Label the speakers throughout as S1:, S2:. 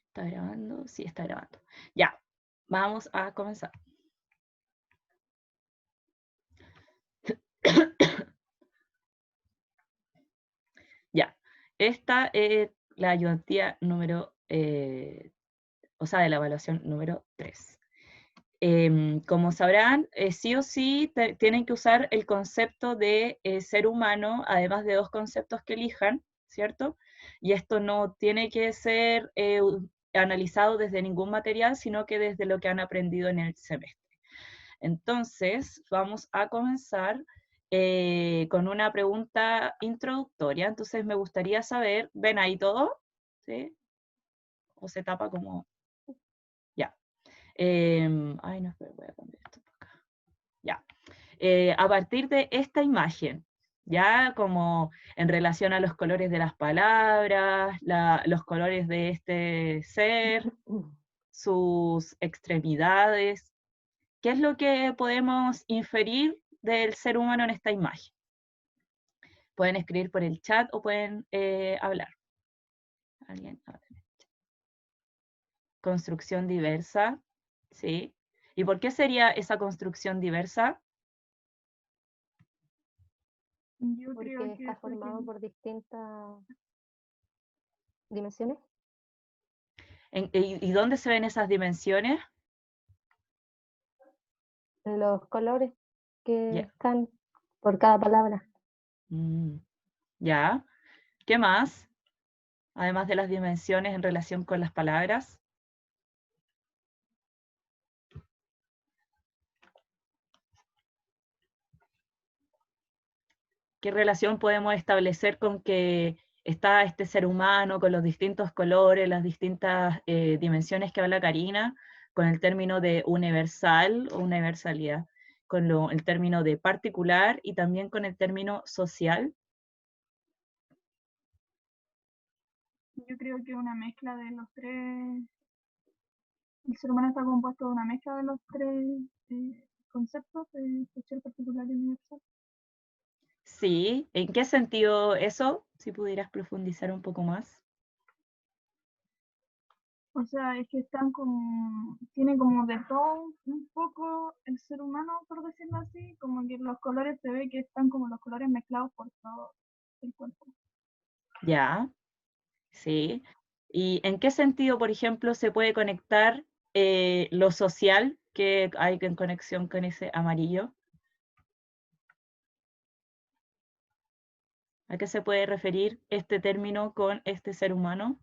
S1: ¿Está grabando? Sí, está grabando. Ya, vamos a comenzar. Ya, esta es la ayudantía número, o sea, de la evaluación número 3. Como sabrán, sí o sí tienen que usar el concepto de ser humano, además de dos conceptos que elijan, ¿cierto? Y esto no tiene que ser analizado desde ningún material, sino que desde lo que han aprendido en el semestre. Entonces, vamos a comenzar con una pregunta introductoria. Entonces, me gustaría saber, ¿ven ahí todo? ¿Sí? ¿O se tapa como...? Ya. Ay, no, espera, voy a cambiar esto por acá. Ya. A partir de esta imagen, ya como en relación a los colores de las palabras, los colores de este ser, sus extremidades, ¿qué es lo que podemos inferir del ser humano en esta imagen? Pueden escribir por el chat o pueden hablar. ¿Alguien? A ver. Construcción diversa, ¿sí? ¿Y por qué sería esa construcción diversa?
S2: Yo creo
S3: Porque
S2: que
S3: está
S2: es porque
S3: formado por distintas dimensiones.
S1: ¿Y dónde se ven esas dimensiones?
S3: Los colores que
S1: Ya.
S3: están por cada palabra.
S1: Mm, ya. ¿Qué más? Además de las dimensiones en relación con las palabras. ¿Qué relación podemos establecer con que está este ser humano, con los distintos colores, las distintas dimensiones que habla Karina, con el término de universal o universalidad, con el término de particular y también con el término social?
S2: yo creo que una mezcla de los tres, el ser humano está compuesto de una mezcla de los tres conceptos, social, particular y universal.
S1: Sí, ¿en qué sentido eso? Si pudieras profundizar un poco más.
S2: O sea, es que están como, tiene como de todo un poco el ser humano, por decirlo así, como que los colores se ve que están como los colores mezclados por todo el cuerpo.
S1: Ya, sí. ¿Y en qué sentido, por ejemplo, se puede conectar lo social que hay en conexión con ese amarillo? ¿A qué se puede referir este término con este ser humano?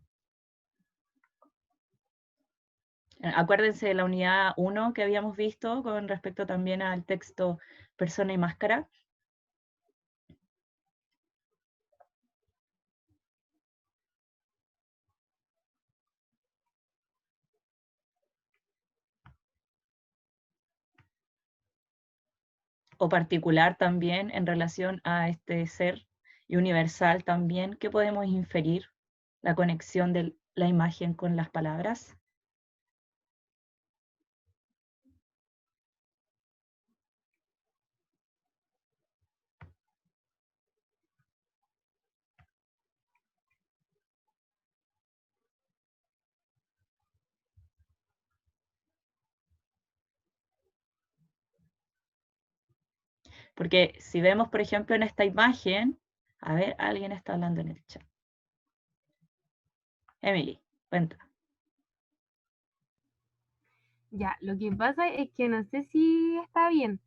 S1: Acuérdense de la unidad 1 que habíamos visto con respecto también al texto persona y máscara. O particular también en relación a este ser y universal también. ¿Qué podemos inferir? La conexión de la imagen con las palabras. Porque si vemos, por ejemplo, en esta imagen, a ver, alguien está hablando en el chat. Emily, cuenta.
S4: Ya, lo que pasa es que no sé si está bien,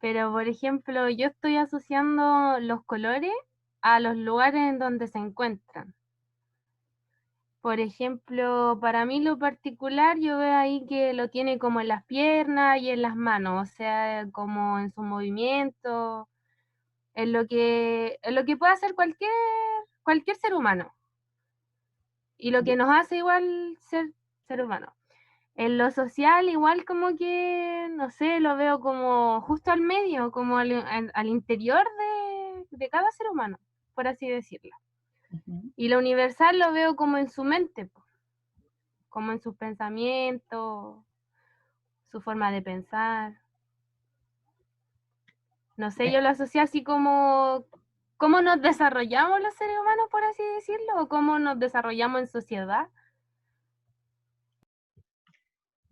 S4: pero por ejemplo, yo estoy asociando los colores a los lugares en donde se encuentran. Por ejemplo, para mí lo particular, yo veo ahí que lo tiene como en las piernas y en las manos, o sea, como en su movimiento, en lo que puede hacer cualquier ser humano. Y lo que nos hace igual ser humano. En lo social, igual como que, no sé, lo veo como justo al medio, como al interior de cada ser humano, por así decirlo.
S1: Ujú.
S4: Y lo universal lo veo como en su mente, como en sus pensamientos, su forma de pensar. No sé, yo lo asocio así como cómo nos desarrollamos los seres humanos, por así decirlo, o cómo nos desarrollamos en sociedad.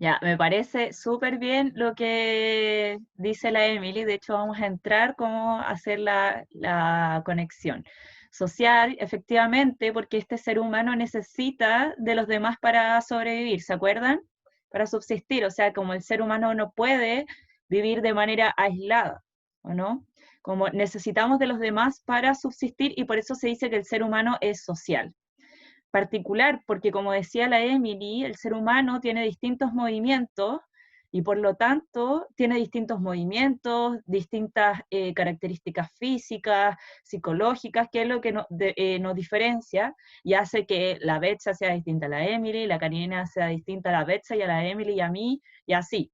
S1: Ya, me parece súper bien lo que dice la Emily. De hecho, vamos a entrar cómo hacer la conexión social, efectivamente, porque este ser humano necesita de los demás para sobrevivir, ¿se acuerdan? Para subsistir, o sea, como el ser humano no puede vivir de manera aislada, ¿o no? Como necesitamos de los demás para subsistir y por eso se dice que el ser humano es social. Particular, porque como decía la Emily, el ser humano tiene distintos movimientos y por lo tanto tiene distintos movimientos, distintas características físicas, psicológicas, que es lo que nos diferencia y hace que la Betsa sea distinta a la Emily, la Karina sea distinta a la Betsa y a la Emily y a mí, y así.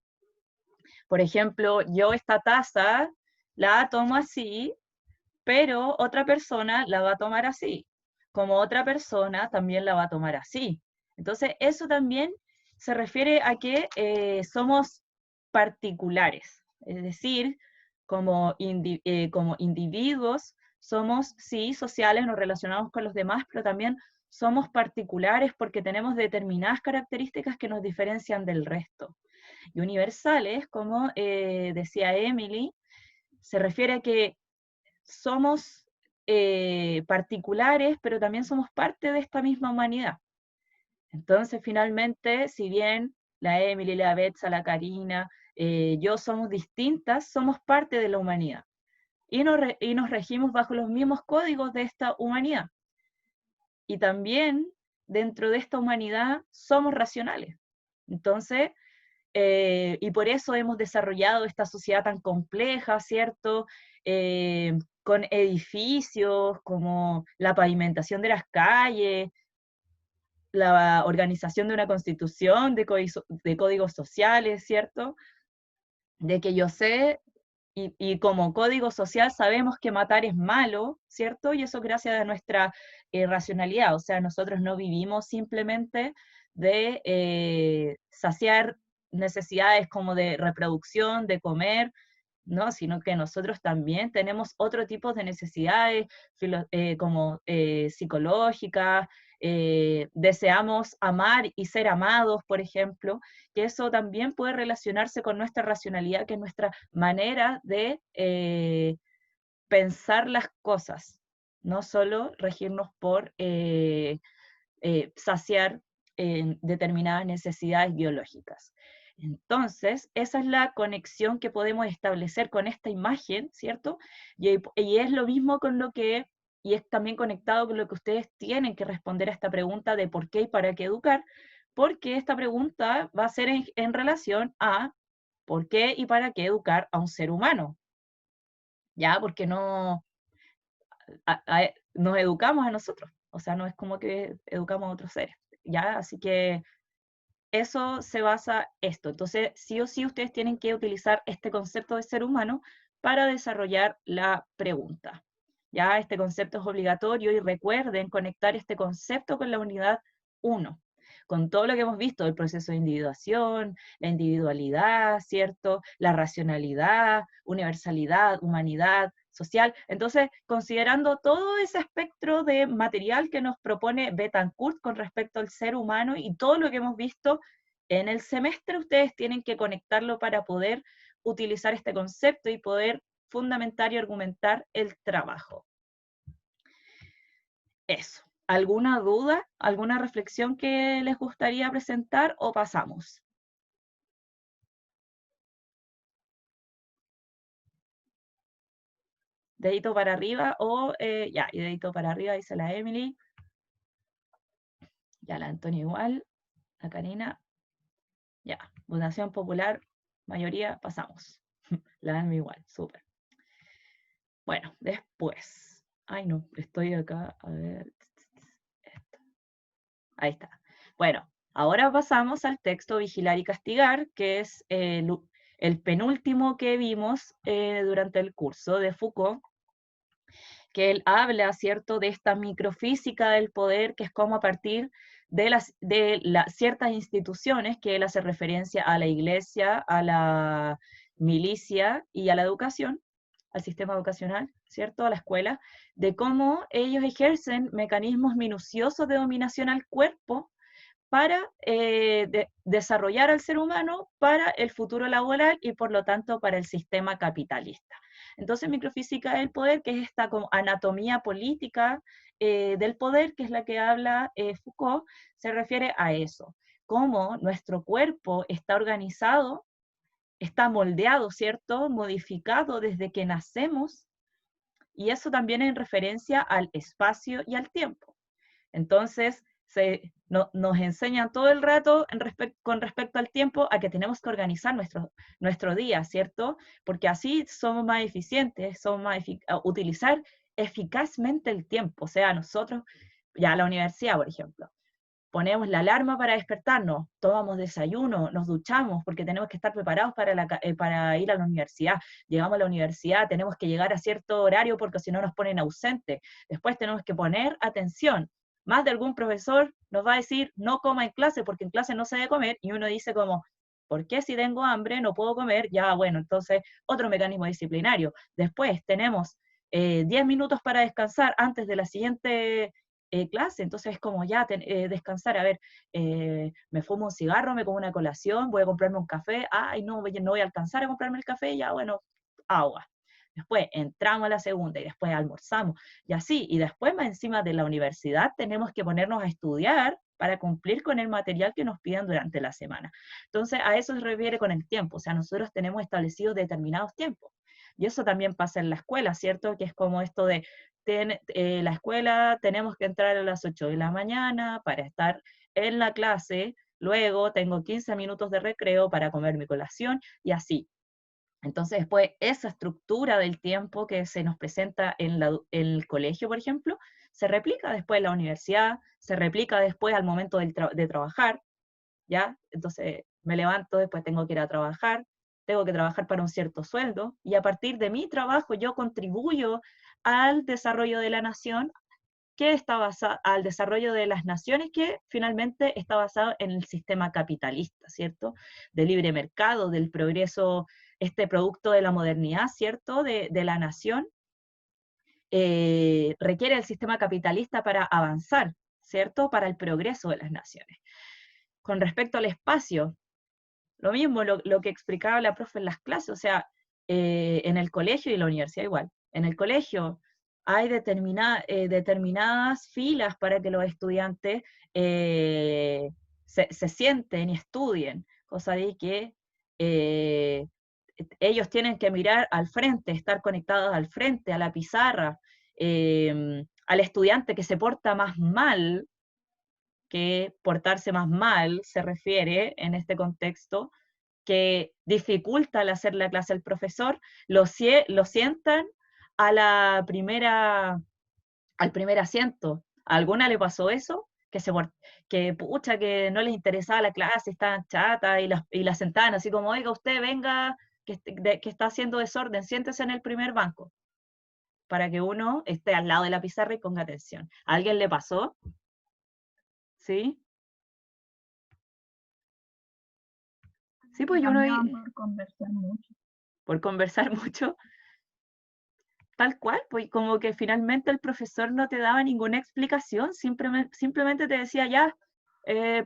S1: Por ejemplo, yo esta taza la tomo así, pero otra persona la va a tomar así, como otra persona también la va a tomar así. Entonces, eso también se refiere a que somos particulares, es decir, como individuos somos, sí, sociales, nos relacionamos con los demás, pero también somos particulares porque tenemos determinadas características que nos diferencian del resto. Y universales, como decía Emily, se refiere a que somos particulares, pero también somos parte de esta misma humanidad. Entonces, finalmente, si bien la Emily, la Betsa, la Karina, yo somos distintas, somos parte de la humanidad. Y nos regimos bajo los mismos códigos de esta humanidad. Y también, dentro de esta humanidad, somos racionales. Entonces, y por eso hemos desarrollado esta sociedad tan compleja, ¿cierto? Con edificios, como la pavimentación de las calles, la organización de una constitución, de códigos sociales, ¿cierto? De que yo sé, y como código social sabemos que matar es malo, ¿cierto? Y eso gracias a nuestra racionalidad, o sea, nosotros no vivimos simplemente de saciar necesidades como de reproducción, de comer, ¿no? Sino que nosotros también tenemos otro tipo de necesidades como psicológicas, deseamos amar y ser amados, por ejemplo, que eso también puede relacionarse con nuestra racionalidad, que es nuestra manera de pensar las cosas, no solo regirnos por saciar determinadas necesidades biológicas. Entonces, esa es la conexión que podemos establecer con esta imagen, ¿cierto? Y es lo mismo con lo que, y es también conectado con lo que ustedes tienen que responder a esta pregunta de por qué y para qué educar, porque esta pregunta va a ser en relación a por qué y para qué educar a un ser humano, ¿ya? Porque no nos educamos a nosotros, o sea, no es como que educamos a otros seres, ¿ya? Así que eso se basa esto. Entonces, sí o sí ustedes tienen que utilizar este concepto de ser humano para desarrollar la pregunta. Ya, este concepto es obligatorio y recuerden conectar este concepto con la unidad 1, con todo lo que hemos visto, el proceso de individuación, la individualidad, ¿cierto? La racionalidad, universalidad, humanidad, social. Entonces, considerando todo ese espectro de material que nos propone Betancourt con respecto al ser humano y todo lo que hemos visto en el semestre, ustedes tienen que conectarlo para poder utilizar este concepto y poder fundamentar y argumentar el trabajo. Eso. ¿Alguna duda, alguna reflexión que les gustaría presentar o pasamos? Dedito para arriba o ya, y dedito para arriba, dice la Emily. Ya, la Antonia igual, la Karina. Ya, votación popular, mayoría, pasamos. La Emily igual, súper. Bueno, después. Ay, no, estoy acá, a ver. Esto. Ahí está. Bueno, ahora pasamos al texto Vigilar y Castigar, que es el penúltimo que vimos durante el curso de Foucault, que él habla, ¿cierto?, de esta microfísica del poder, que es como a partir de ciertas instituciones, que él hace referencia a la iglesia, a la milicia y a la educación, al sistema educacional, ¿cierto?, a la escuela, de cómo ellos ejercen mecanismos minuciosos de dominación al cuerpo para desarrollar al ser humano para el futuro laboral y por lo tanto para el sistema capitalista. Entonces microfísica del poder, que es esta como anatomía política del poder, que es la que habla Foucault, se refiere a eso, cómo nuestro cuerpo está organizado, está moldeado, ¿cierto? Modificado desde que nacemos, y eso también en referencia al espacio y al tiempo. Entonces, nos enseñan todo el rato con respecto al tiempo a que tenemos que organizar nuestro día, ¿cierto? Porque así somos más eficientes, utilizar eficazmente el tiempo. O sea, nosotros, ya la universidad, por ejemplo, ponemos la alarma para despertarnos, tomamos desayuno, nos duchamos porque tenemos que estar preparados para ir a la universidad. Llegamos a la universidad, tenemos que llegar a cierto horario porque si no nos ponen ausentes. Después tenemos que poner atención. Más de algún profesor nos va a decir, no coma en clase porque en clase no se debe comer, y uno dice como, ¿por qué si tengo hambre no puedo comer? Ya, bueno, entonces otro mecanismo disciplinario. Después tenemos 10 minutos para descansar antes de la siguiente clase, entonces es como ya descansar, a ver, me fumo un cigarro, me como una colación, voy a comprarme un café, ay no voy a alcanzar a comprarme el café, ya bueno, agua. Después entramos a la segunda y después almorzamos, y así, y después más encima de la universidad tenemos que ponernos a estudiar para cumplir con el material que nos piden durante la semana. Entonces a eso se refiere con el tiempo, o sea, nosotros tenemos establecidos determinados tiempos. Y eso también pasa en la escuela, ¿cierto? Que es como esto de la escuela tenemos que entrar a las 8 de la mañana para estar en la clase, luego tengo 15 minutos de recreo para comer mi colación y así. Entonces después esa estructura del tiempo que se nos presenta en el colegio, por ejemplo, se replica después en la universidad, se replica después al momento de trabajar, ¿ya? Entonces me levanto, después tengo que ir a trabajar, tengo que trabajar para un cierto sueldo, y a partir de mi trabajo yo contribuyo al desarrollo de la nación, que está basado, al desarrollo de las naciones, que finalmente está basado en el sistema capitalista, ¿cierto? De libre mercado, del progreso, este producto de la modernidad, ¿cierto? De la nación, requiere el sistema capitalista para avanzar, ¿cierto? Para el progreso de las naciones. Con respecto al espacio, lo mismo, lo que explicaba la profe en las clases, o sea, en el colegio y en la universidad igual. En el colegio hay determinadas filas para que los estudiantes se sienten y estudien, cosa de que ellos tienen que mirar al frente, estar conectados al frente, a la pizarra. Al estudiante que se porta más mal, que portarse más mal se refiere en este contexto, que dificulta al hacer la clase al profesor, lo sientan a al primer asiento. ¿A alguna le pasó eso? Que pucha, que no les interesaba la clase, estaban chatas y la sentaban así como, oiga, usted venga, que está haciendo desorden, siéntese en el primer banco, para que uno esté al lado de la pizarra y ponga atención. ¿A alguien le pasó? ¿Sí? Sí, pues yo
S2: Cambiaban por conversar mucho.
S1: por conversar mucho, tal cual, pues como que finalmente el profesor no te daba ninguna explicación, simplemente te decía ya,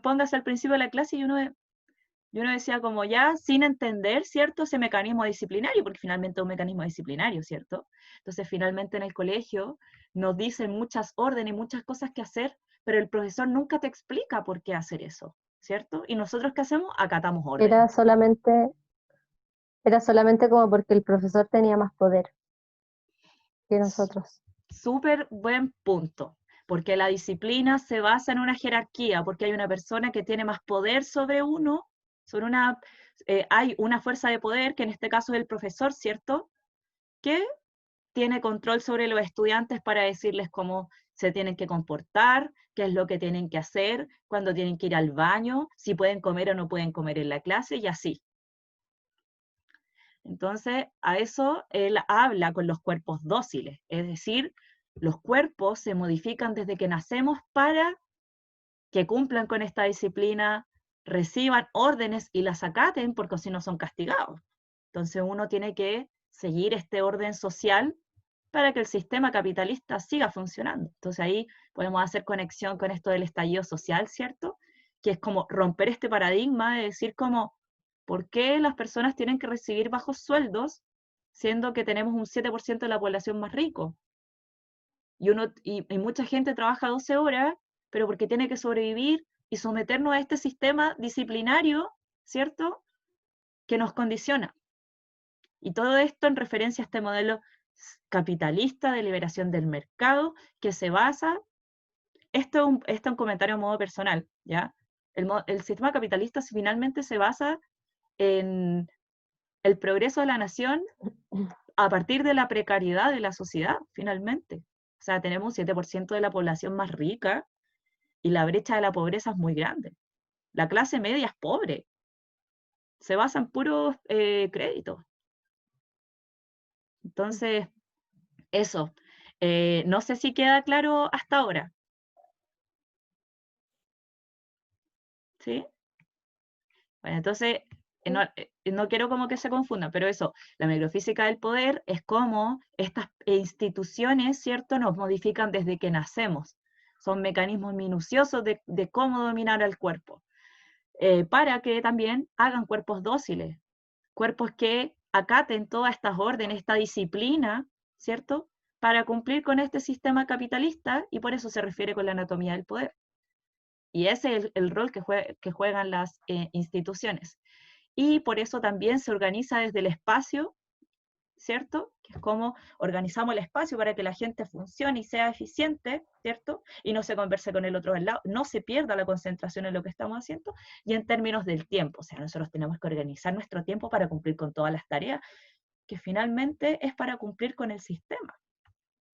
S1: póngase al principio de la clase, y uno decía como ya, sin entender, ¿cierto? Ese mecanismo disciplinario, porque finalmente es un mecanismo disciplinario, ¿cierto? Entonces finalmente en el colegio nos dicen muchas órdenes y muchas cosas que hacer, pero el profesor nunca te explica por qué hacer eso, ¿cierto? Y nosotros, ¿qué hacemos? Acatamos órdenes.
S3: Era solamente como porque el profesor tenía más poder que nosotros.
S1: Súper buen punto, porque la disciplina se basa en una jerarquía, porque hay una persona que tiene más poder sobre uno, hay una fuerza de poder, que en este caso es el profesor, ¿cierto? Que tiene control sobre los estudiantes para decirles cómo se tienen que comportar, qué es lo que tienen que hacer, cuándo tienen que ir al baño, si pueden comer o no pueden comer en la clase, y así. Entonces, a eso él habla con los cuerpos dóciles, es decir, los cuerpos se modifican desde que nacemos para que cumplan con esta disciplina, reciban órdenes y las acaten, porque si no son castigados. Entonces uno tiene que seguir este orden social para que el sistema capitalista siga funcionando. Entonces ahí podemos hacer conexión con esto del estallido social, ¿cierto? que es como romper este paradigma de decir como, ¿por qué las personas tienen que recibir bajos sueldos siendo que tenemos un 7% de la población más rico? Y mucha gente trabaja 12 horas, pero porque tiene que sobrevivir y someternos a este sistema disciplinario, ¿cierto?, que nos condiciona. Y todo esto en referencia a este modelo capitalista de liberación del mercado que se basa, esto es un comentario a modo personal, ¿ya? El sistema capitalista finalmente se basa en el progreso de la nación a partir de la precariedad de la sociedad, finalmente. O sea, tenemos un 7% de la población más rica y la brecha de la pobreza es muy grande. La clase media es pobre. Se basa en puros créditos. Entonces, eso. No sé si queda claro hasta ahora. ¿Sí? Bueno, entonces, no quiero como que se confunda, pero eso, la microfísica del poder es como estas instituciones, ¿cierto?, nos modifican desde que nacemos. Son mecanismos minuciosos de cómo dominar al cuerpo, para que también hagan cuerpos dóciles, cuerpos que acaten todas estas órdenes, esta disciplina, ¿cierto?, para cumplir con este sistema capitalista, y por eso se refiere con la anatomía del poder. Y ese es el rol que juegan las instituciones. Y por eso también se organiza desde el espacio, ¿cierto? Que es como organizamos el espacio para que la gente funcione y sea eficiente, ¿cierto? Y no se converse con el otro al lado, no se pierda la concentración en lo que estamos haciendo, y en términos del tiempo, o sea, nosotros tenemos que organizar nuestro tiempo para cumplir con todas las tareas, que finalmente es para cumplir con el sistema.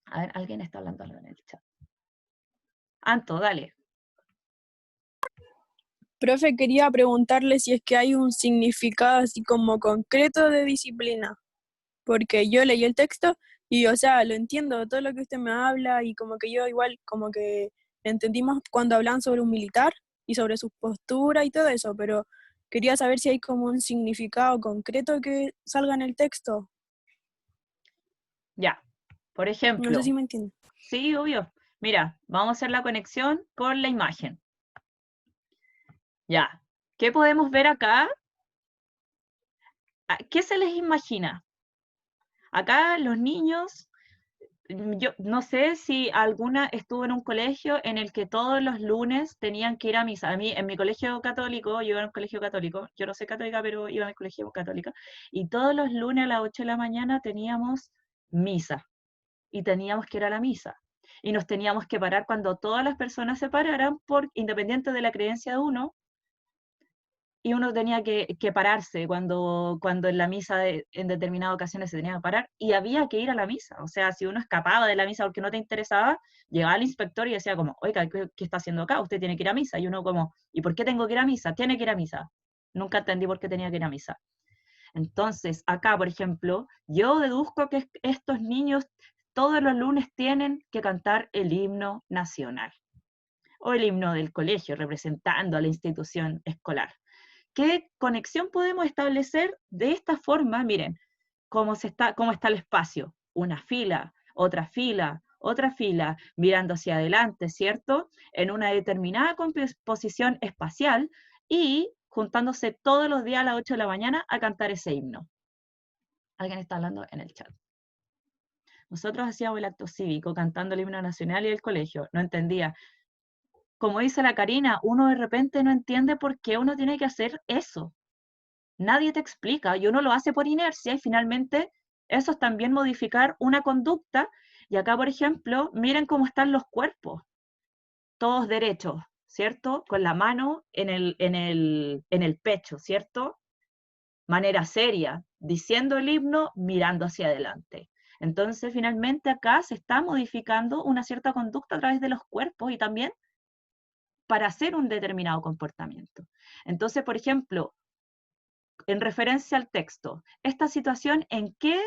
S1: A ver, alguien está hablando en el chat. Anto, dale.
S5: Profe, quería preguntarle si es que hay un significado así como concreto de disciplina, porque yo leí el texto y, o sea, lo entiendo, todo lo que usted me habla y como que yo igual como que entendimos cuando hablan sobre un militar y sobre su postura y todo eso, pero quería saber si hay como un significado concreto que salga en el texto.
S1: Ya, por ejemplo.
S5: No sé si me entiende.
S1: Sí, obvio. Mira, vamos a hacer la conexión con la imagen. Ya, ¿qué podemos ver acá? ¿Qué se les imagina? Acá los niños, yo no sé si alguna estuvo en un colegio en el que todos los lunes tenían que ir a misa. A mí, en mi colegio católico, yo iba a un colegio católico, yo no soy católica, pero iba a mi colegio católico, y todos los lunes a las 8 de la mañana teníamos misa, y teníamos que ir a la misa. Y nos teníamos que parar cuando todas las personas se pararan, independiente de la creencia de uno, y uno tenía que pararse cuando en la misa en determinadas ocasiones se tenía que parar, y había que ir a la misa. O sea, si uno escapaba de la misa porque no te interesaba, llegaba el inspector y decía como, oiga, ¿qué está haciendo acá? Usted tiene que ir a misa. Y uno como, ¿y por qué tengo que ir a misa? Tiene que ir a misa. Nunca entendí por qué tenía que ir a misa. Entonces, acá, por ejemplo, yo deduzco que estos niños todos los lunes tienen que cantar el himno nacional o el himno del colegio, representando a la institución escolar. ¿Qué conexión podemos establecer de esta forma? Miren, cómo está el espacio. Una fila, otra fila, otra fila, mirando hacia adelante, ¿cierto? En una determinada composición espacial y juntándose todos los días a las 8 de la mañana a cantar ese himno. Alguien está hablando en el chat. Nosotros hacíamos el acto cívico cantando el himno nacional y el colegio. No entendía. Como dice la Karina, uno de repente no entiende por qué uno tiene que hacer eso. Nadie te explica y uno lo hace por inercia, y finalmente eso es también modificar una conducta. Y acá, por ejemplo, miren cómo están los cuerpos, todos derechos, ¿cierto? Con la mano en el pecho, ¿cierto? Manera seria, diciendo el himno, mirando hacia adelante. Entonces, finalmente acá se está modificando una cierta conducta a través de los cuerpos y también para hacer un determinado comportamiento. Entonces, por ejemplo, en referencia al texto, ¿esta situación en qué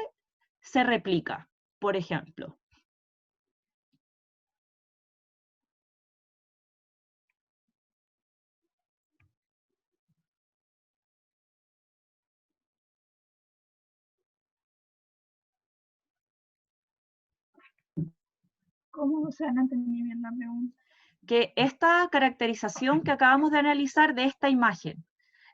S1: se replica? Por ejemplo.
S2: ¿Cómo? O sea, no entendí bien la pregunta.
S1: que esta caracterización que acabamos de analizar de esta imagen,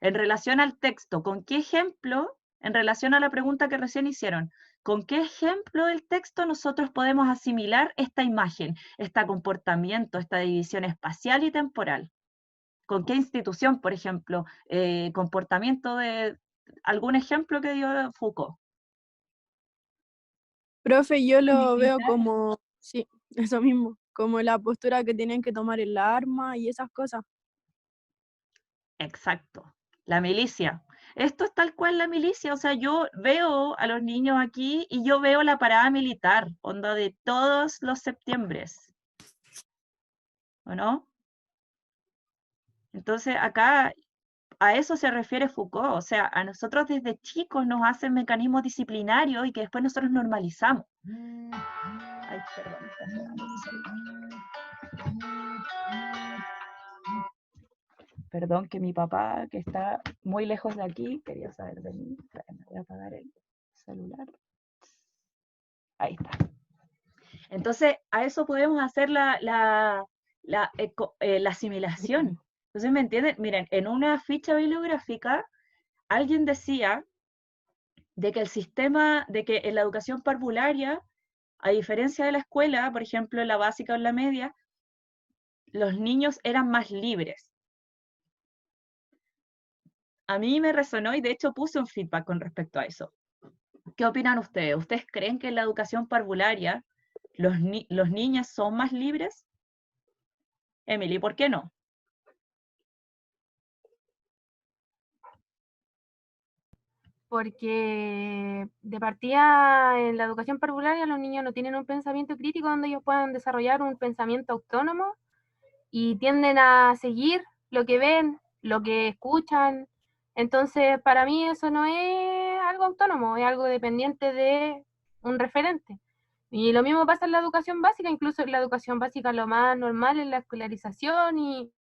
S1: en relación al texto, ¿con qué ejemplo, en relación a la pregunta que recién hicieron, con qué ejemplo del texto nosotros podemos asimilar esta imagen, este comportamiento, esta división espacial y temporal? ¿Con qué institución, por ejemplo? Comportamiento de algún ejemplo que dio Foucault.
S5: Profe, yo lo veo
S2: Militar.
S5: como, sí, eso mismo, como la postura que tienen que tomar el arma y esas cosas.
S1: Exacto, la milicia. Esto es tal cual la milicia, o sea, yo veo a los niños aquí y yo veo la parada militar, onda de todos los septiembres, ¿o no? Entonces acá a eso se refiere Foucault, o sea, a nosotros desde chicos nos hacen mecanismos disciplinarios y que después nosotros normalizamos. Ay, perdón, está sonando el celular. Perdón, que mi papá, que está muy lejos de aquí, quería saber de mí. Espérame, voy a apagar el celular. Ahí está. Entonces, a eso podemos hacer la asimilación. Entonces, ¿me entienden? Miren, en una ficha bibliográfica, alguien decía de que el sistema, de que en la educación parvularia, a diferencia de la escuela, por ejemplo, en la básica o en la media, los niños eran más libres. A mí me resonó y de hecho puse un feedback con respecto a eso. ¿Qué opinan ustedes? ¿Ustedes creen que en la educación parvularia los niños son más libres? Emily, ¿por qué no?
S4: Porque de partida en la educación parvularia los niños no tienen un pensamiento crítico donde ellos puedan desarrollar un pensamiento autónomo y tienden a seguir lo que ven, lo que escuchan. Entonces, para mí eso no es algo autónomo, es algo dependiente de un referente. Y lo mismo pasa en la educación básica, incluso en la educación básica lo más normal es la escolarización y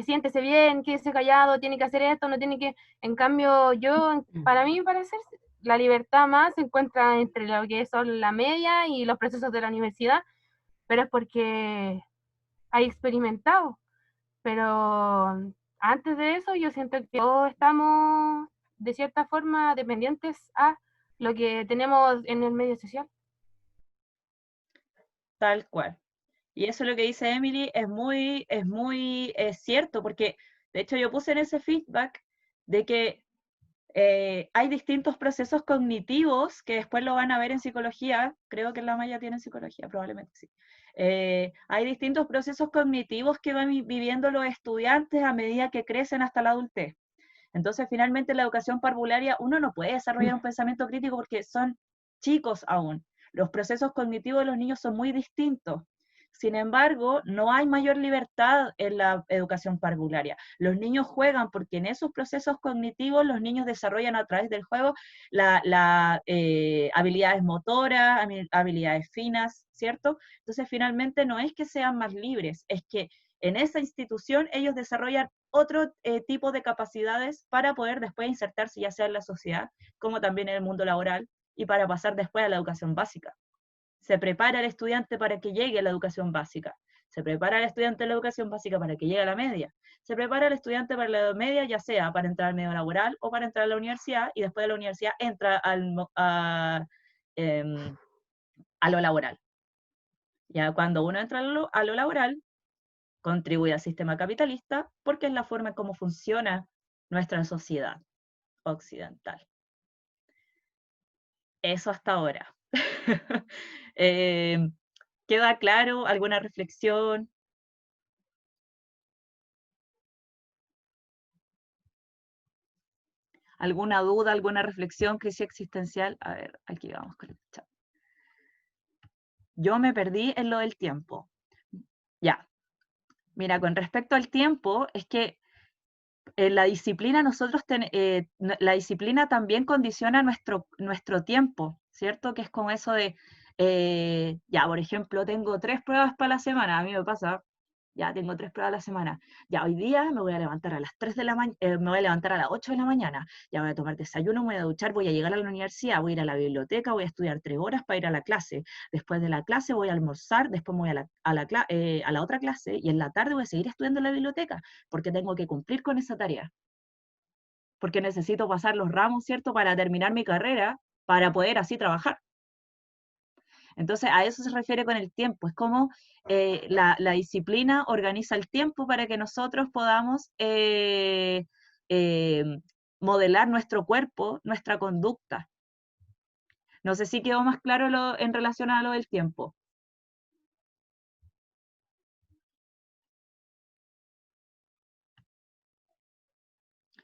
S4: siéntese bien, quédese callado, tiene que hacer esto, no tiene que... En cambio, yo, para mí, parecer, la libertad más se encuentra entre lo que son la media y los procesos de la universidad, pero es porque hay experimentado. Pero antes de eso, yo siento que todos estamos, de cierta forma, dependientes a lo que tenemos en el medio social.
S1: Tal cual. Y eso es lo que dice Emily, es muy cierto, porque de hecho yo puse en ese feedback de que hay distintos procesos cognitivos que después lo van a ver en psicología, creo que la Maya tiene psicología, probablemente sí. Hay distintos procesos cognitivos que van viviendo los estudiantes a medida que crecen hasta la adultez. Entonces, finalmente, en la educación parvularia uno no puede desarrollar un pensamiento crítico porque son chicos aún. Los procesos cognitivos de los niños son muy distintos. Sin embargo, no hay mayor libertad en la educación parvularia. Los niños juegan porque en esos procesos cognitivos los niños desarrollan a través del juego habilidades motoras, habilidades finas, ¿cierto? Entonces, finalmente, no es que sean más libres, es que en esa institución ellos desarrollan otro tipo de capacidades para poder después insertarse ya sea en la sociedad, como también en el mundo laboral, y para pasar después a la educación básica. Se prepara al estudiante para que llegue a la educación básica. Se prepara al estudiante de la educación básica para que llegue a la media. Se prepara al estudiante para la media, ya sea para entrar al medio laboral o para entrar a la universidad, y después de la universidad entra a lo laboral. Ya cuando uno entra a lo laboral, contribuye al sistema capitalista porque es la forma en cómo funciona nuestra sociedad occidental. Eso hasta ahora. ¿Queda claro? ¿Alguna reflexión? ¿Alguna duda, alguna reflexión, crisis existencial? A ver, aquí vamos con el chat. Yo me perdí en lo del tiempo. Ya. Mira, con respecto al tiempo, es que la disciplina la disciplina también condiciona nuestro tiempo, ¿cierto? Que es como eso de, ya, por ejemplo, tengo 3 pruebas para la semana, a mí me pasa, Ya tengo 3 pruebas a la semana. Ya hoy día me voy a levantar a las 3 de la mañana, me voy a levantar a las 8 de la mañana. Ya voy a tomar desayuno, me voy a duchar, voy a llegar a la universidad, voy a ir a la biblioteca, voy a estudiar 3 horas para ir a la clase. Después de la clase voy a almorzar, después me voy a la otra clase y en la tarde voy a seguir estudiando en la biblioteca porque tengo que cumplir con esa tarea. Porque necesito pasar los ramos, ¿cierto? Para terminar mi carrera, para poder así trabajar. Entonces, a eso se refiere con el tiempo. Es como la disciplina organiza el tiempo para que nosotros podamos modelar nuestro cuerpo, nuestra conducta. No sé si quedó más claro en relación a lo del tiempo.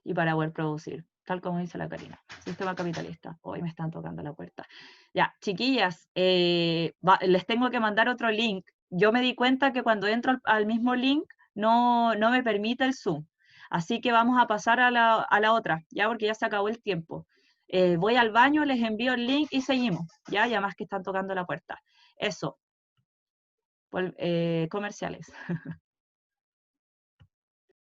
S1: Y para poder producir, tal como dice la Karina. Sistema capitalista. Hoy me están tocando la puerta. Ya, chiquillas, les tengo que mandar otro link. Yo me di cuenta que cuando entro al mismo link no me permite el Zoom. Así que vamos a pasar a la otra, ya porque ya se acabó el tiempo. Voy al baño, les envío el link y seguimos. Ya más que están tocando la puerta. Eso. Comerciales.